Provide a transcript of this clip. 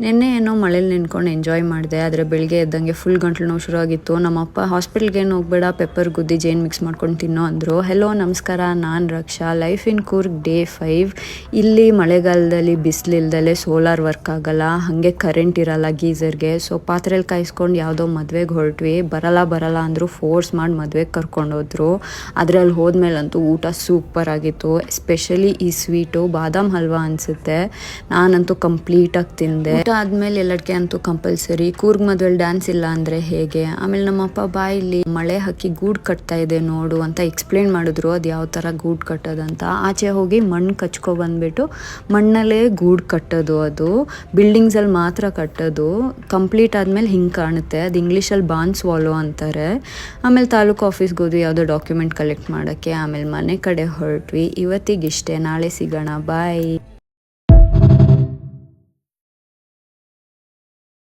ನಿನ್ನೆ ಏನೋ ಮಳೇಲಿ ನಿಂತ್ಕೊಂಡು ಎಂಜಾಯ್ ಮಾಡಿದೆ. ಆದರೆ ಬೆಳಿಗ್ಗೆ ಎದ್ದಂಗೆ ಫುಲ್ ಗಂಟ್ಲು ನೋವು ಶುರು ಆಗಿತ್ತು. ನಮ್ಮಪ್ಪ ಹಾಸ್ಪಿಟ್ಲ್ಗೆ ಏನು ಹೋಗ್ಬೇಡ, ಪೆಪ್ಪರ್ ಗುದ್ದಿ ಜೇನು ಮಿಕ್ಸ್ ಮಾಡ್ಕೊಂಡು ತಿನ್ನೋ ಅಂದರು. ಹೆಲೋ ನಮಸ್ಕಾರ, ನಾನು ರಕ್ಷಾ. Life in Coorg day 5. ಇಲ್ಲಿ ಮಳೆಗಾಲದಲ್ಲಿ ಬಿಸಿಲಿಲ್ದಲೆ ಸೋಲಾರ್ ವರ್ಕ್ ಆಗಲ್ಲ, ಹಾಗೆ ಕರೆಂಟ್ ಇರಲ್ಲ ಗೀಸರ್ಗೆ. ಸೊ ಪಾತ್ರೆಯಲ್ಲಿ ಕಾಯಿಸ್ಕೊಂಡು ಯಾವುದೋ ಮದುವೆಗೆ ಹೊರಟ್ವಿ. ಬರಲ್ಲ ಅಂದರು, ಫೋರ್ಸ್ ಮಾಡಿ ಮದುವೆಗೆ ಕರ್ಕೊಂಡೋದ್ರು. ಆದರೆ ಅಲ್ಲಿ ಹೋದ್ಮೇಲಂತೂ ಊಟ ಸೂಪರ್ ಆಗಿತ್ತು. ಎಸ್ಪೆಷಲಿ ಈ ಸ್ವೀಟು ಬಾದಾಮ್ ಹಲ್ವಾ ಅನಿಸುತ್ತೆ. ನಾನಂತೂ ಕಂಪ್ಲೀಟಾಗಿ ತಿಂದೆ. ಊಟ ಆದಮೇಲೆ ಎಲ್ಲದಕ್ಕೆ ಅಂತೂ ಕಂಪಲ್ಸರಿ. ಕೂರ್ಗ್ ಮದುವೆಲಿ ಡ್ಯಾನ್ಸ್ ಇಲ್ಲ ಅಂದರೆ ಹೇಗೆ. ಆಮೇಲೆ ನಮ್ಮಪ್ಪ ಬಾಯಲ್ಲಿ ಮಳೆ ಹಕ್ಕಿ ಗೂಡು ಕಟ್ತಾ ಇದೆ ನೋಡು ಅಂತ ಎಕ್ಸ್ಪ್ಲೇನ್ ಮಾಡಿದ್ರು, ಅದು ಯಾವ ಥರ ಗೂಡು ಕಟ್ಟೋದಂತ. ಆಚೆ ಹೋಗಿ ಮಣ್ಣು ಕಚ್ಕೊಬಂದ್ಬಿಟ್ಟು ಮಣ್ಣಲ್ಲೇ ಗೂಡು ಕಟ್ಟೋದು. ಅದು ಬಿಲ್ಡಿಂಗ್ಸಲ್ಲಿ ಮಾತ್ರ ಕಟ್ಟೋದು. ಕಂಪ್ಲೀಟ್ ಆದಮೇಲೆ ಹಿಂಗೆ ಕಾಣುತ್ತೆ. ಅದು ಇಂಗ್ಲೀಷಲ್ಲಿ ಬಾನ್ ಸ್ವಾಲೋ ಅಂತಾರೆ. ಆಮೇಲೆ ತಾಲೂಕು ಆಫೀಸ್ಗೆ ಹೋದ್ವಿ ಯಾವುದೋ ಡಾಕ್ಯುಮೆಂಟ್ ಕಲೆಕ್ಟ್ ಮಾಡೋಕ್ಕೆ. ಆಮೇಲೆ ಮನೆ ಕಡೆ ಹೊರಟ್ವಿ. ಇವತ್ತಿಗಿಷ್ಟೇ, ನಾಳೆ ಸಿಗೋಣ, ಬಾಯ್.